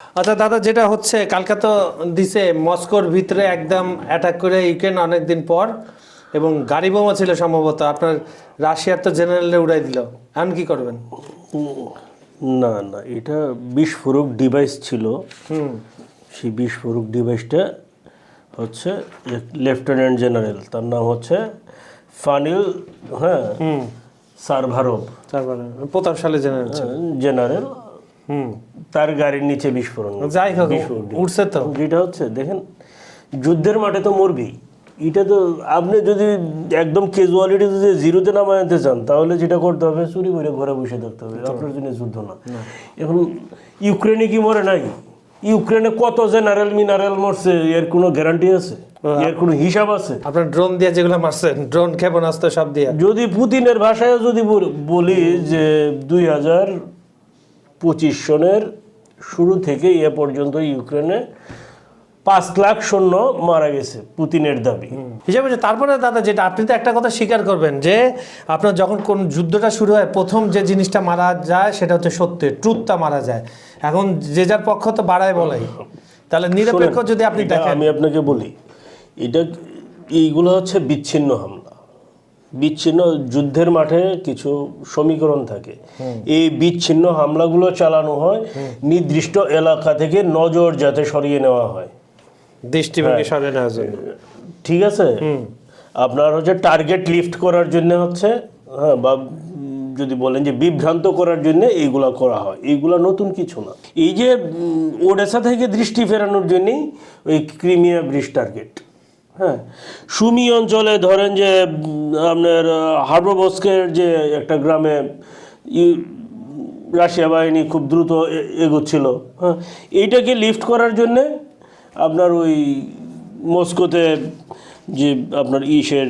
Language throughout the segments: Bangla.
আচ্ছা দাদা, যেটা হচ্ছে কালকে তো দিছে মস্কোর ভিতরে একদম অ্যাটাক করে ইউক্রেন অনেকদিন পর, এবং গাড়ি বোমা ছিল সম্ভবত, আপনার রাশিয়ার তো জেনারেলে উড়াই দিল। এখন কি করবেন? না না, এটা বিস্ফোরক ডিভাইস ছিল। সেই বিস্ফোরক ডিভাইসটা হচ্ছে লেফটেন্যান্ট জেনারেল, তার নাম হচ্ছে ফানিল, হ্যাঁ, সারভারভ, তারপরে 15 সালে জেনারেল ছিল। জেনারেল, তার গাড়ির নিচে বিস্ফোরণ। যাই হোক, বিস্ফোরণ উঠছে তো। যেটা হচ্ছে দেখেন, যুদ্ধের মাঠে তো মরবি। এটা তো আপনি যদি একদম ক্যাজুয়ালিটি যদি জিরোতে নামায় আনতে চান, তাহলে যেটা করতে হবে চুরি করে ঘরে বসে থাকতে হবে। আপনার জন্য যুদ্ধ না। এখন ইউক্রেনে কি মরে নাই? ইউক্রেনে কত জেনারেল মিনারেল মরছে, এর কোনো গ্যারান্টি আছে? এর কোনো হিসাব আছে? আপনার ড্রোন দিয়ে যেগুলো মারছেন, ড্রোন ক্ষেপণাস্ত্র সব দিয়ে। যদি পুতিনের ভাষায় যদি বলি যে 2025 সনের শুরু থেকে এ পর্যন্ত ইউক্রেনে 5 লাখ সৈন্য মারা গেছে, পুতিনের দাবি হিসাবে। তারপরে দাদা, যেটা আপনি তো একটা কথা স্বীকার করবেন যে আপনার যখন কোন যুদ্ধটা শুরু হয়, প্রথম যে জিনিসটা মারা যায় সেটা হচ্ছে সত্যের, ট্রুথটা মারা যায়। এখন যে যার পক্ষ তো বাড়ায় বলাই, তাহলে নিরপেক্ষ যদি আপনি দেখেন। আমি আপনাকে বলি, এটা এইগুলো হচ্ছে বিচ্ছিন্ন হামলা। বিচ্ছিন্ন যুদ্ধের মাঠে কিছু সমীকরণ থাকে, এই বিচ্ছিন্ন হামলাগুলো চালানো হয় নির্দিষ্ট এলাকা থেকে নজর যাতে সরিয়ে নেওয়া হয়, দৃষ্টিভঙ্গি সরে নেওয়ার জন্য। ঠিক আছে? আপনার হচ্ছে টার্গেট লিফট করার জন্য হচ্ছে, হ্যাঁ, বা যদি বলেন যে বিভ্রান্ত করার জন্য এইগুলা করা হয়। এইগুলা নতুন কিছু না। এই যে ওডেসা থেকে দৃষ্টি ফেরানোর জন্যই ওই ক্রিমিয়া ব্রিজ টার্গেট। হ্যাঁ, সুমি অঞ্চলে ধরেন যে আপনার হার্বোবস্কের যে একটা গ্রামে রাশিয়া বাহিনী খুব দ্রুত এগোচ্ছিল, হ্যাঁ, এইটাকে লিফট করার জন্যে আপনার ওই মস্কোতে যে আপনার ইসের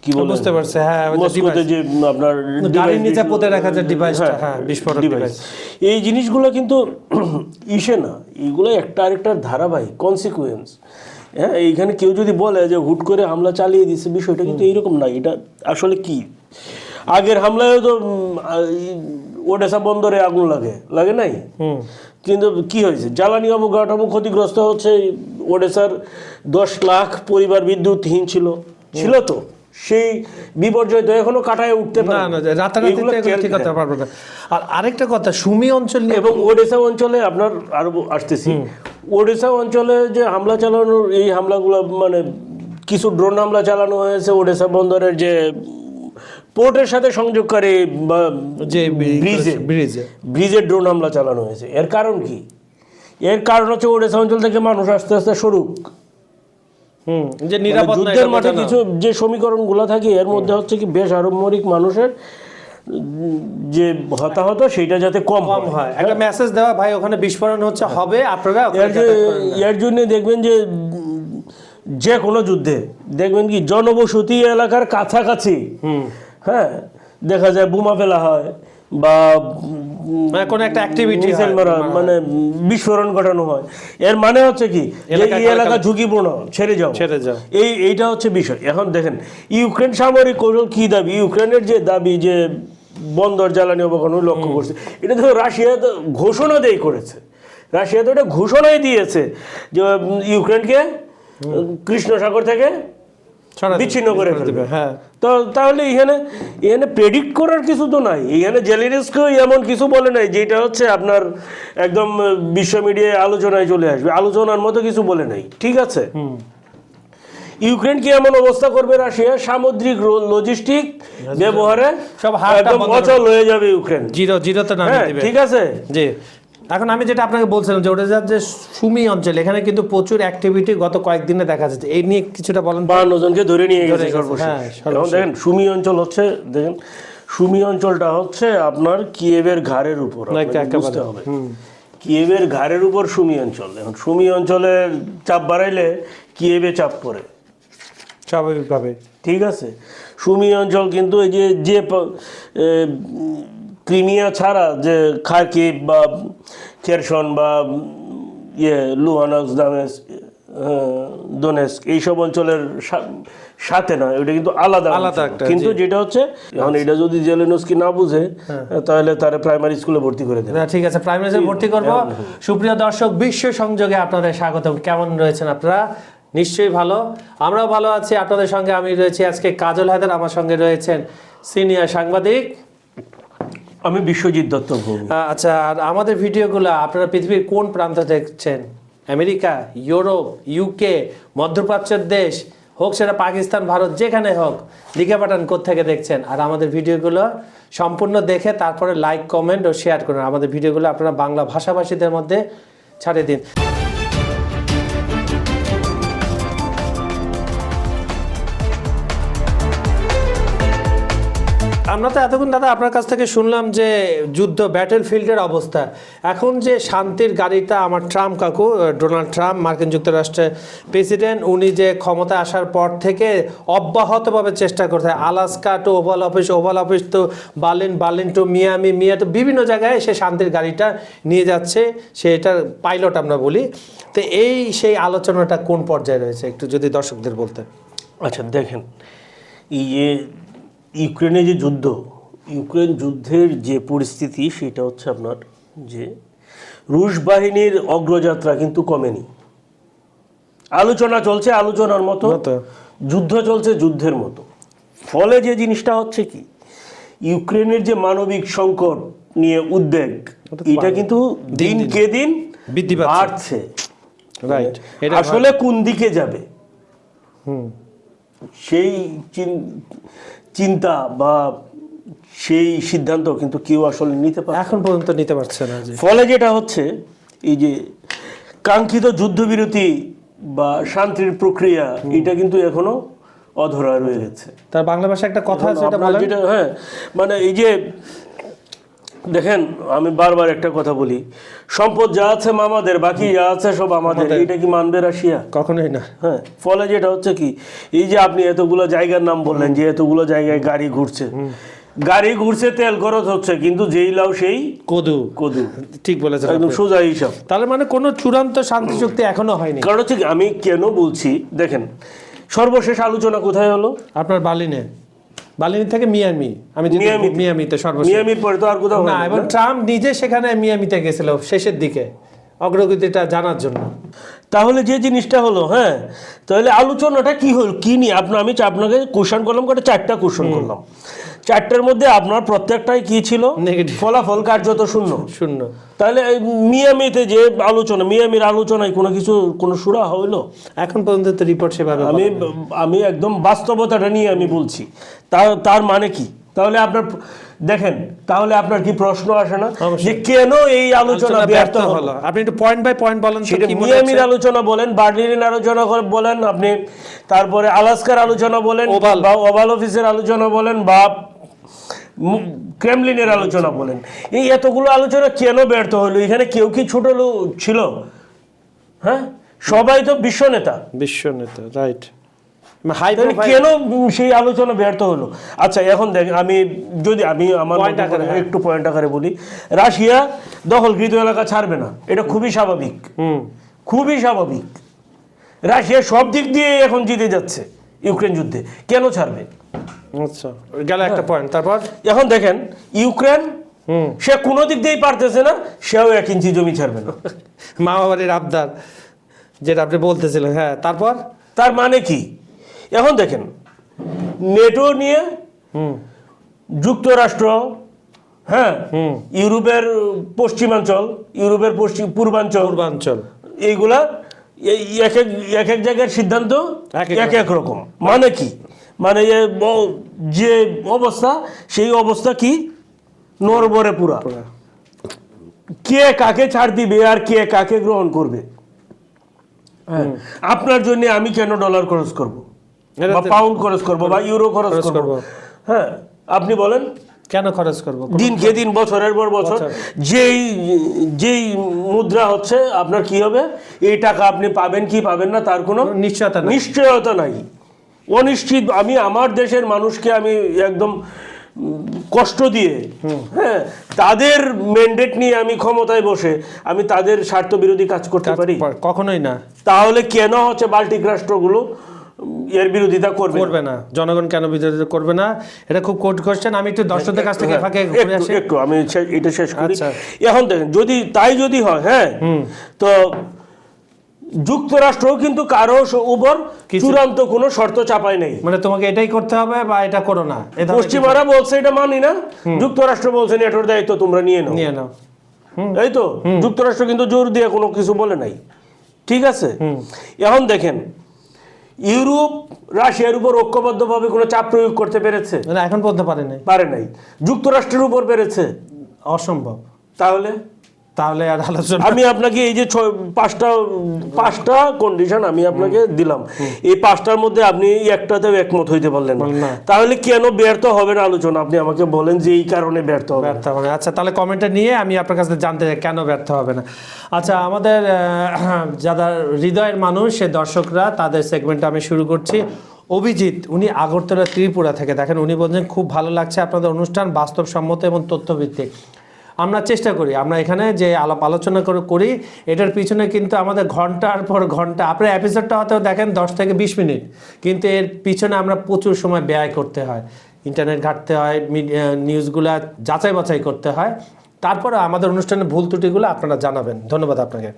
কি বলে, বুঝতে পারছে, হ্যাঁ, মস্কোতে যে আপনার গাড়ির নিচে পুঁতে রাখা যে ডিভাইসটা, হ্যাঁ, বিস্ফোরক ডিভাইস। এই জিনিসগুলো কিন্তু ইসে না, এইগুলো একটা আরেকটার ধারাবাহিক কনসিকুয়েন্স। হ্যাঁ, এইখানে কেউ যদি বলে যে হুট করে হামলা চালিয়ে দিচ্ছে, বিষয়টা কিন্তু এইরকম না। এটা আসলে কি, আগের হামলায় তো ওডেসা বন্দরে আগুন লাগে নাই, কিন্তু কি হয়েছে, জ্বালানি অবকাঠামো ক্ষতিগ্রস্ত হচ্ছে। ওডেসার 10 লাখ পরিবার বিদ্যুৎহীন ছিল তো, সেই বিপর্যয় তো এখনো কাটায় উঠতে পারে না, রাতারাতি তো এগুলো ঠিক করতে পারবো না। আর আরেকটা কথা, সুমি অঞ্চল নিয়ে, এবং ওডেসা অঞ্চলে আপনার আরো আসতেছি, ওডেসা অঞ্চলে যে হামলা চালানোর এই হামলাগুলো, মানে কিছু ড্রোন হামলা চালানো হয়েছে ওডেসা বন্দরের যে পোর্টের সাথে সংযোগকারী বা যে ব্রিজের ড্রোন হামলা চালানো হয়েছে। এর কারণ কি? এর কারণ হচ্ছে ওডেসা অঞ্চল থেকে মানুষ আস্তে আস্তে সরুক। যে নিরাপদ না, যুদ্ধের মাঠে কিছু যে সমীকরণগুলো থাকে, এর মধ্যে হচ্ছে কি বেসামরিক মানুষের যে হতাহত সেইটা যাতে কম হয়। একটা মেসেজ দেওয়া, ভাই ওখানে বিস্ফোরণ হচ্ছে, হবে, আপনারা এর জন্য দেখবেন যে কোনো যুদ্ধে দেখবেন কি জনবসতি এলাকার কাছাকাছি, হ্যাঁ, দেখা যায় বোমা ফেলা হয় বা কোনো একটা অ্যাক্টিভিটি মানে বিস্ফোরণ ঘটানো হয়। এর মানে হচ্ছে কি, এই এলাকা ঝুঁকিপূর্ণ, ছেড়ে যাও। এইটা হচ্ছে বিষয়। এখন দেখেন ইউক্রেন সামরিক কৌশল কি দাবি, ইউক্রেনের যে দাবি যে বন্দর জ্বালানি অবকাঠামো লক্ষ্য করছে, এটা তো রাশিয়া তো ঘোষণা করেছে। রাশিয়া তো এটা ঘোষণাই দিয়েছে যে ইউক্রেনকে কৃষ্ণ সাগর থেকে বিচ্ছিন্ন করে ফেলবে। হ্যাঁ, তো তাহলে এখানে প্রেডিক্ট করার কিছু তো নাই। এখানে জেলেনস্কিও এমন কিছু বলে নাই যেটা হচ্ছে আপনার একদম বিশ্ব মিডিয়ায় আলোচনায় চলে আসবে, আলোচনার মতো কিছু বলে নাই। ঠিক আছে, ইউক্রেন কি এমন অবস্থা করবে, রাশিয়া সামুদ্রিক লজিস্টিক ব্যবহারে সব একদম অচল হয়ে যাবে ইউক্রেন, জিরোতে নামিয়ে দিবে। ঠিক আছে। জি, এখন আমি যেটা আপনাকে বলছিলাম যে ওডেসার যে সুমি অঞ্চল, এখানে কিন্তু প্রচুর অ্যাক্টিভিটি গত কয়েকদিনে দেখা যাচ্ছে। এই নিয়ে কিছুটা বলেন। 52 জনকে ধরে নিয়ে গেছে সর্বশেষ। এখন দেখেন সুমি অঞ্চল হচ্ছে, দেখেন সুমি অঞ্চলটা হচ্ছে আপনার কিয়েভের ঘাড়ের উপর, বুঝতে হবে, কিয়েভের ঘাড়ের উপর সুমি অঞ্চল। এখন সুমি অঞ্চলের চাপ বাড়াইলে কিয়েভে চাপ পড়ে স্বাভাবিকভাবে। ঠিক আছে, সুমি অঞ্চল কিন্তু এই যে ক্রিমিয়া ছাড়া যে খার্কিভ বা খেরসন বা লুহানস্ক, দামেস্ক, দোনেস্ক এইসব অঞ্চলের সাথে না, এটা কিন্তু আলাদা আলাদা অঞ্চল। একটা, কিন্তু যেটা হচ্ছে এখন এটা যদি জেলেনস্কি না বুঝে তাহলে তারা প্রাইমারি স্কুলে ভর্তি করে দেবে। না, ঠিক আছে, প্রাইমারিতে ভর্তি করব। সুপ্রিয় দর্শক, বিশ্ব সংযোগে আপনাদের স্বাগতম। কেমন রয়েছেন আপনারা? নিশ্চয়ই ভালো, আমরাও ভালো আছি। আপনাদের সঙ্গে আমি রয়েছি আজকে কাজল হায়দার, আমার সঙ্গে রয়েছেন সিনিয়র সাংবাদিক আমি বিশ্বজিৎ দত্ত ভৌমিক। আচ্ছা, আর আমাদের ভিডিওগুলো আপনারা পৃথিবীর কোন প্রান্ত দেখছেন? আমেরিকা, ইউরোপ, ইউকে, মধ্যপ্রাচ্যের দেশ হোক, সেটা পাকিস্তান, ভারত, যেখানে হোক, লিখে পাঠান কোত্থেকে দেখছেন। আর আমাদের ভিডিওগুলো সম্পূর্ণ দেখে তারপরে লাইক, কমেন্ট ও শেয়ার করুন। আমাদের ভিডিওগুলো আপনারা বাংলা ভাষাভাষীদের মধ্যে ছাড়িয়ে দিন। আমরা তো এতক্ষণ দাদা আপনার কাছ থেকে শুনলাম যে যুদ্ধ, ব্যাটেল ফিল্ডের অবস্থা। এখন যে শান্তির গাড়িটা আমার ট্রাম্প কাকু, ডোনাল্ড ট্রাম্প, মার্কিন যুক্তরাষ্ট্রের প্রেসিডেন্ট, উনি যে ক্ষমতা আসার পর থেকে অব্যাহতভাবে চেষ্টা করছে, Alaska to Oval Office, Oval Office to Berlin, Berlin to Miami, তো বিভিন্ন জায়গায় সে শান্তির গাড়িটা নিয়ে যাচ্ছে, সেটার পাইলট আমরা বলি। তো সেই আলোচনাটা কোন পর্যায়ে রয়েছে একটু যদি দর্শকদের বলতেন। আচ্ছা দেখেন, এই যে ইউক্রেনে যে যুদ্ধ, ইউক্রেন যুদ্ধের যে পরিস্থিতি, সেটা হচ্ছে আপনার যে রুশ বাহিনীর অগ্রযাত্রা কিন্তু কমেনি। আলোচনা চলছে আলোচনার মতো, যুদ্ধ চলছে যুদ্ধের মতো। ফলে যে জিনিসটা হচ্ছে কি, ইউক্রেনের যে মানবিক সংকট নিয়ে উদ্বেগ, এটা কিন্তু দিনকে দিন বৃদ্ধি বাড়ছে। রাইট, আসলে কোন দিকে যাবে সেই চিন্তা বা সেই সিদ্ধান্ত কিন্তু কেউ আসলে নিতে পারে এখন পর্যন্ত নিতে পারছে না। ফলে যেটা হচ্ছে, এই যে কাঙ্ক্ষিত যুদ্ধবিরতি বা শান্তির প্রক্রিয়া, এটা কিন্তু এখনো অধরা রয়ে গেছে। তার বাংলা ভাষায় একটা কথা আছে, এটা বলেন। যেটা হ্যাঁ, মানে এই যে দেখেন, আমি বারবার একটা কথা বলি, সম্পদ যা আছে মামাদের, বাকি যা আছে সব আমাদের। এটা কি মানবে রাশিয়া? কখনোই না। হ্যাঁ, ফলে যেটা হচ্ছে কি, এই যে আপনি এতগুলো জায়গার নাম বললেন, যে এতগুলো জায়গায় গাড়ি ঘুরছে, তেল খরচ হচ্ছে, কিন্তু যেই লাউ সেই কদু। ঠিক বলেছেন, একদম সোজা হিসাব। তাহলে মানে কোনো চূড়ান্ত শান্তি চুক্তি এখনো হয়নি। কারণ হচ্ছে আমি কেন বলছি, দেখেন সর্বশেষ আলোচনা কোথায় হলো? আপনার বার্লিন থেকে মিয়ামি। আমি মিয়ামিতে সর্বশেষ, মিয়ামির পরে তো আর কোথাও না। এবং ট্রাম্প নিজে সেখানে মিয়ামিতে গেছিল শেষের দিকে অগ্রগতিটা জানার জন্য। তাহলে যে জিনিসটা হলো, হ্যাঁ, তাহলে আলোচনাটা কি হলো, কি নিয়ে আমি আপনাকে কোশ্চেন করলাম, চারটা কোশ্চেন করলাম। চারটার মধ্যে আপনার প্রত্যেকটাই কি ছিল? নেগেটিভ, ফলাফল কার্যত শূন্য। তাহলে মিয়ামিতে যে মিয়ামির আলোচনায় কোনো সুরা হইলো? এখন পর্যন্ত তো রিপোর্ট সেভাবে। আমি একদম বাস্তবতাটা নিয়ে আমি বলছি। তার মানে কি? তাহলে আপনার দেখেন, তাহলে আপনার কি প্রশ্ন আসে না যে কেন এই আলোচনা ব্যর্থ হলো? আপনি একটু পয়েন্ট বাই পয়েন্ট বলেন। মিয়ামির আলোচনা বলেন, বার্লিনের আলোচনা বলেন আপনি, তারপরে আলাস্কার আলোচনা বলেন, বা ওভাল অফিসের আলোচনা বলেন, বা ক্রেমলিনের আলোচনা বলেন, এই এতগুলো আলোচনা কেন ব্যর্থ হলো? এখানে কেউ কি ছোট লোক ছিল? হ্যাঁ, সবাই তো বিশ্ব নেতা, রাইট। কেন সেই আলোচনা ব্যর্থ হলো? আচ্ছা এখন দেখেন, আমি আমার একটু পয়েন্ট আকারে বলি, রাশিয়া দখলকৃত এলাকা ছাড়বে না, এটা খুবই স্বাভাবিক। রাশিয়া সব দিক দিয়ে এখন জিতে যাচ্ছে ইউক্রেন যুদ্ধে, কেন ছাড়বে? আচ্ছা, গেল একটা পয়েন্ট। তারপর এখন দেখেন, ইউক্রেন সে কোনো দিক দিয়েই পারতেছে না, সেও 1 ইঞ্চি জমি ছাড়বে না। মামা বাড়ির আবদার, যেটা আপনি বলতেছিলেন। হ্যাঁ, তারপর তার মানে কি? এখন দেখেন, নেটো নিয়ে যুক্তরাষ্ট্র, হ্যাঁ, ইউরোপের পশ্চিমাঞ্চল, ইউরোপের পূর্বাঞ্চল, এইগুলা এক এক জায়গার সিদ্ধান্ত এক রকম। মানে কি? মানে যে অবস্থা, সেই অবস্থা কি নড়বড়ে পুরা। কে কাকে ছাড় দিবে আর কে কাকে গ্রহণ করবে? আপনার জন্য আমি কেন ডলার খরচ করব, বা পাউন্ড খরচ করব, বা ইউরো খরচ করব? হ্যাঁ, আপনি বলেন কেন খরচ করব? দিনকে দিন, বছরের পর বছর যেই মুদ্রা হচ্ছে, আপনার কি হবে? এই টাকা আপনি পাবেন কি পাবেন না তার কোনো নিশ্চয়তা নাই, অনিশ্চিত। আমি আমার দেশের মানুষকে আমি একদম কষ্ট দিয়ে, হ্যাঁ, তাদের ম্যান্ডেট নিয়ে আমি ক্ষমতায় বসে আমি তাদের স্বার্থ বিরোধী কাজ করতে পারি? কখনোই না। তাহলে কেন হচ্ছে বাল্টিক রাষ্ট্রগুলো এর বিরোধিতা করবে না? জনগণ কেন বিরোধিতা করবে না? এটা খুব কোর্ট কোশ্চেন। আমি একটু দর্শকদের কাছ থেকে ফাঁকে ঘুরে আসি একটু, আমি এটা শেষ করি। এখন দেখেন, যদি হয়, হ্যাঁ, তো যুক্তরাষ্ট্রও কিন্তু কারো উপর চূড়ান্ত কোনো শর্ত চাপায় নেই, মানে তোমাকে এটাই করতে হবে বা এটা করো না। পশ্চিমারা বলছে এটা মানি না, যুক্তরাষ্ট্র বলছে এটার দায়িত্ব তোমরা নিয়ে নাও। এই তো, যুক্তরাষ্ট্র কিন্তু জোর দিয়ে কোনো কিছু বলে নাই, ঠিক আছে? এখন দেখেন, ইউরোপ রাশিয়ার উপর ঐক্যবদ্ধভাবে কোনো চাপ প্রয়োগ করতে পেরেছে? এখন পর্যন্ত পারে নাই। যুক্তরাষ্ট্রের উপর পেরেছে? অসম্ভব। তাহলে আর আলোচনা, আমি আপনাকে এই যে পাঁচটা কন্ডিশন আমি আপনাকে দিলাম, এই পাঁচটার মধ্যে আপনি একটাতেও একমত হইতে পারলেন না, তাহলে কেন ব্যর্থ হবে না আলোচনা? আপনি আমাকে বলেন যে এই কারণে ব্যর্থ হবে। আচ্ছা, তাহলে কমেন্টে নিয়ে আমি আপনার কাছে জানতে চাই কেন ব্যর্থ হবে না। আচ্ছা, আমাদের যারা হৃদয়ের মানুষ, সে দর্শকরা, তাদের সেগমেন্টটা আমি শুরু করছি। অভিজিৎ, উনি আগরতলা ত্রিপুরা থেকে দেখেন, উনি বলছেন খুব ভালো লাগছে আপনাদের অনুষ্ঠান, বাস্তবসম্মত এবং তথ্যভিত্তিক। আমরা চেষ্টা করি, আমরা এখানে যে আলোচনা করি এটার পিছনে কিন্তু আমাদের ঘন্টার পর ঘন্টা, আপনার এপিসোডটা হয়তো দেখেন 10 থেকে 20 মিনিট, কিন্তু এর পিছনে আমরা প্রচুর সময় ব্যয় করতে হয়, ইন্টারনেট ঘাঁটতে হয়, নিউজগুলা যাচাই বাছাই করতে হয়, তারপরে আমাদের অনুষ্ঠানের ভুল ত্রুটিগুলো আপনারা জানাবেন। ধন্যবাদ আপনাকে।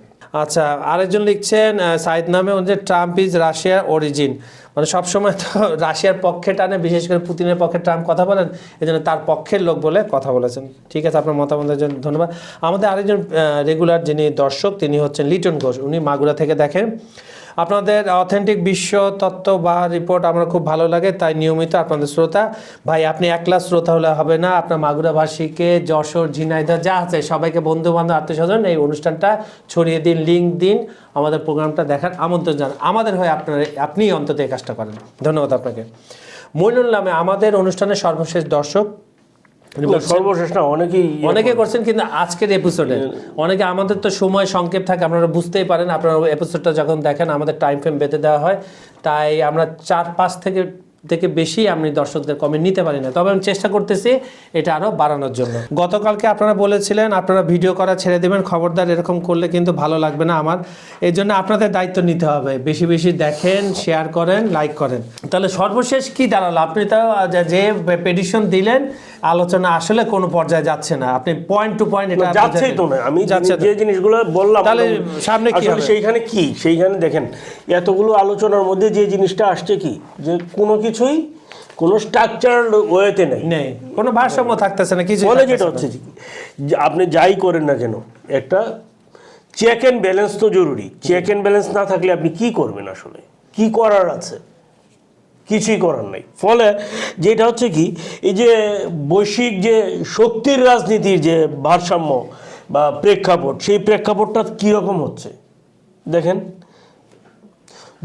আচ্ছা, আরেকজন লিখছেন সাইদ নামে, যে ট্রাম্প ইজ রাশিয়ার অরিজিন, মানে সবসময় তো রাশিয়ার পক্ষে টানে, বিশেষ করে পুতিনের পক্ষে ট্রাম্প কথা বলেন, এই জন্য তার পক্ষের লোক বলে কথা বলেছেন। ঠিক আছে, আপনার মতামতের জন্য ধন্যবাদ। আমাদের আরেকজন রেগুলার যিনি দর্শক, তিনি হচ্ছেন লিটন ঘোষ, উনি মাগুরা থেকে দেখেন। আপনাদের অথেন্টিক বিশ্ব তত্ত্ব বা রিপোর্ট আমার খুব ভালো লাগে, তাই নিয়মিত আপনাদের শ্রোতা। ভাই, আপনি একলা শ্রোতা হলে হবে না, আপনার মাগুরাবাসীকে, যশোর, ঝিনাইদহ যা আছে সবাইকে, বন্ধু বান্ধব, আত্মীয় স্বজন, এই অনুষ্ঠানটা ছড়িয়ে দিন, লিঙ্ক দিন, আমাদের প্রোগ্রামটা দেখার আমন্ত্রণ জানান। আমাদের হয়ে আপনি অন্তত এই কাজটা করেন। ধন্যবাদ আপনাকে। মইনুল নামে আমাদের অনুষ্ঠানের সর্বশেষ দর্শক, সর্বশেষ না, অনেকে করছেন, কিন্তু আজকের এপিসোডে অনেকে, আমাদের তো সময় সংক্ষেপ থাকে, আপনারা বুঝতেই পারেন, আপনারা এপিসোডটা যখন দেখেন আমাদের টাইম ফ্রেম বেঁধে দেওয়া হয়, তাই আমরা 4-5 থেকে বেশি আমি দর্শকদের কমেন্ট নিতে পারি না, তবে আমি চেষ্টা করতেছি এটা আরও বাড়ানোর জন্য। গতকালকে আপনারা বলেছিলেন আপনারা ভিডিও করা ছেড়ে দেবেন, খবরদার এরকম করলে কিন্তু ভালো লাগবে না আমার, এই জন্য আপনাদের দায়িত্ব নিতে হবে, বেশি বেশি দেখেন, শেয়ার করেন, লাইক করেন। তাহলে সর্বশেষ কি দাঁড়ালো? আপনি তো যে পেটিশন দিলেন, আলোচনা আসলে কোনো পর্যায়ে যাচ্ছে না, আপনি পয়েন্ট টু পয়েন্ট এটা যাচ্ছেই তো না। আমি যে জিনিসগুলো বললাম, তাহলে সামনে কি হবে? সেইখানে দেখেন, এতগুলো আলোচনার মধ্যে যে জিনিসটা আসছে কি, যে কোনো স্ট্রাকচার ওয়েতে নেই, কোনো ভারসাম্য থাকতেছে না কিছু। বলে যেটা হচ্ছে আপনি যাই করেন না কেন, একটা চেক অ্যান্ড ব্যালেন্স তো জরুরি। চেক অ্যান্ড ব্যালেন্স না থাকলে আপনি কি করবেন? আসলে কি করার আছে? কিছুই করার নাই। ফলে যেটা হচ্ছে কি, এই যে বৈশ্বিক যে শক্তির রাজনীতির যে ভারসাম্য বা প্রেক্ষাপট, সেই প্রেক্ষাপটটা কীরকম হচ্ছে দেখেন।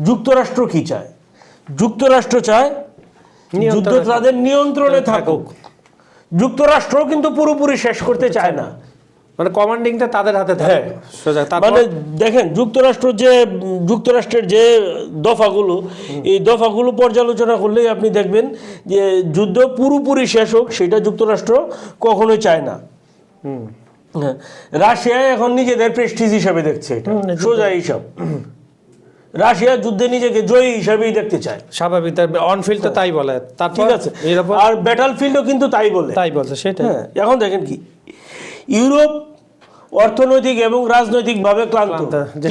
যুক্তরাষ্ট্র কি চায়? যুক্তরাষ্ট্র চায় যুদ্ধ তাদের নিয়ন্ত্রণে থাকুক। যুক্তরাষ্ট্র কিন্তু পুরোপুরি শেষ করতে চায় না, মানে কমান্ডিংটা তাদের হাতে থাকে। মানে দেখেন, যুক্তরাষ্ট্রের যে দফাগুলো, এই দফাগুলো পর্যালোচনা করলেই আপনি দেখবেন যে যুদ্ধ পুরোপুরি শেষ হোক সেটা যুক্তরাষ্ট্র কখনোই চায় না। রাশিয়া এখন নিজেদের প্রেস্টিজ হিসাবে দেখছে, এটা সোজা হিসাব। রাশিয়া যুদ্ধে নিজেকে জয়ী হিসাবেই দেখতে চায়, স্বাভাবিক, অনফিল্ড তো তাই বলে, ঠিক আছে, আর ব্যাটল ফিল্ডও কিন্তু তাই বলছে সেটা। এখন দেখেন কি, ইউরোপ অর্থনৈতিক এবং রাজনৈতিকভাবে ক্লান্ত,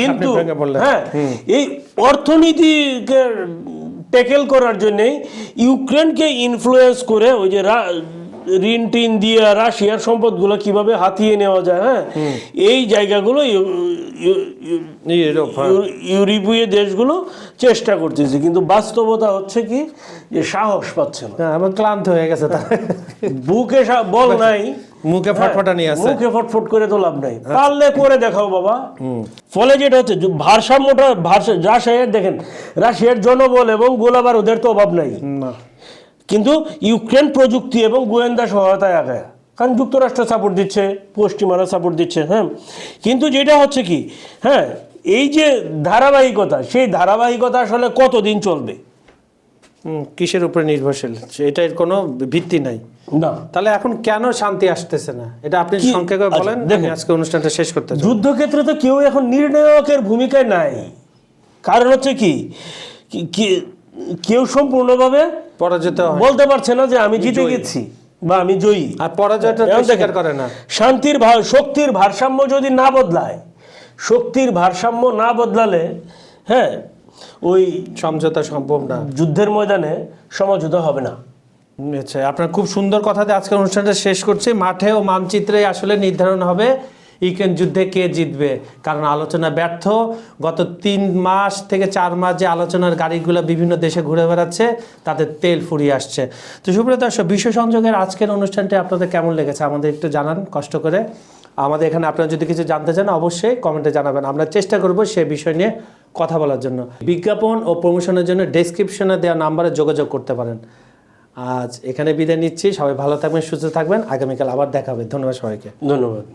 কিন্তু হ্যাঁ, এই অর্থনীতিকে ট্যাকেল করার জন্য ইউক্রেনকে ইনফ্লুয়েন্স করে ওই যে ঋণ টিন দিয়ে রাশিয়ার সম্পদগুলো কিভাবে হাতিয়ে নেওয়া যায়, হ্যাঁ, এই জায়গাগুলো ইউরোপীয় দেশগুলো চেষ্টা করতেছে, কিন্তু বাস্তবতা হচ্ছে কি, যে সাহস পাচ্ছে না, ক্লান্ত হয়ে গেছে, বুকে বল নাই, মুখে ফটফটা নিয়ে আসছে, মুখে ফটফট করে তো লাভ নাই, পারলে করে দেখাও বাবা। ফলে যেটা হচ্ছে, ভারসাম্যটা রাশিয়ার দেখেন, রাশিয়ার জনবল এবং গোলাবারুদের তো অভাব নাই, কিন্তু ইউক্রেন প্রযুক্তি এবং গোয়েন্দা সহায়তায় আগায়, কারণ যুক্তরাষ্ট্র সাপোর্ট দিচ্ছে, পশ্চিমারা সাপোর্ট দিচ্ছে, হ্যাঁ। কিন্তু যেটা হচ্ছে কি, হ্যাঁ, এই যে ধারাবাহিকতা, সেই ধারাবাহিকতা আসলে কতদিন চলবে? কিসের উপরে নির্ভরশীল এটার কোনো ভিত্তি নাই। না, তাহলে এখন কেন শান্তি আসতেছে না এটা আপনি সংক্ষেপে বলেন, আমি আজকে অনুষ্ঠানটা শেষ করতে চাই। যুদ্ধক্ষেত্রে তো কেউ এখন নির্ণায়কের ভূমিকায় নাই। কারণ হচ্ছে কি কেউ সম্পূর্ণভাবে পরাজিত হয়, বলতে পারছে না যে আমি জিতে গেছি বা আমি জয়ী। আর পরাজয়টা এখন স্বীকার করে না। শক্তির ভারসাম্য যদি না বদলায়, শক্তির ভারসাম্য না বদলালে হ্যাঁ ওই সমঝোতা সম্ভব না, যুদ্ধের ময়দানে সমঝোতা হবে না। আচ্ছা, আপনার খুব সুন্দর কথা দিয়ে আজকের অনুষ্ঠানটা শেষ করছি। মাঠে ও মানচিত্রে আসলে নির্ধারণ হবে ইউক্রেন যুদ্ধে কে জিতবে, কারণ আলোচনা ব্যর্থ। গত 3 মাস থেকে 4 মাস যে আলোচনার গাড়িগুলো বিভিন্ন দেশে ঘুরে বেড়াচ্ছে তাতে তেল ফুরিয়ে আসছে। তো সুপ্রিয় দর্শক, বিশ্ব সংযোগের আজকের অনুষ্ঠানটি আপনাদের কেমন লেগেছে আমাদের একটু জানান কষ্ট করে। আমাদের এখানে আপনারা যদি কিছু জানতে চান অবশ্যই কমেন্টে জানাবেন, আমরা চেষ্টা করব সে বিষয় নিয়ে কথা বলার জন্য। বিজ্ঞাপন ও প্রমোশনের জন্য ডেসক্রিপশনে দেওয়া নাম্বারে যোগাযোগ করতে পারেন। আজ এখানে বিদায় নিচ্ছি, সবাই ভালো থাকবেন, সুস্থ থাকবেন, আগামীকাল আবার দেখা হবে। ধন্যবাদ সবাইকে। ধন্যবাদ।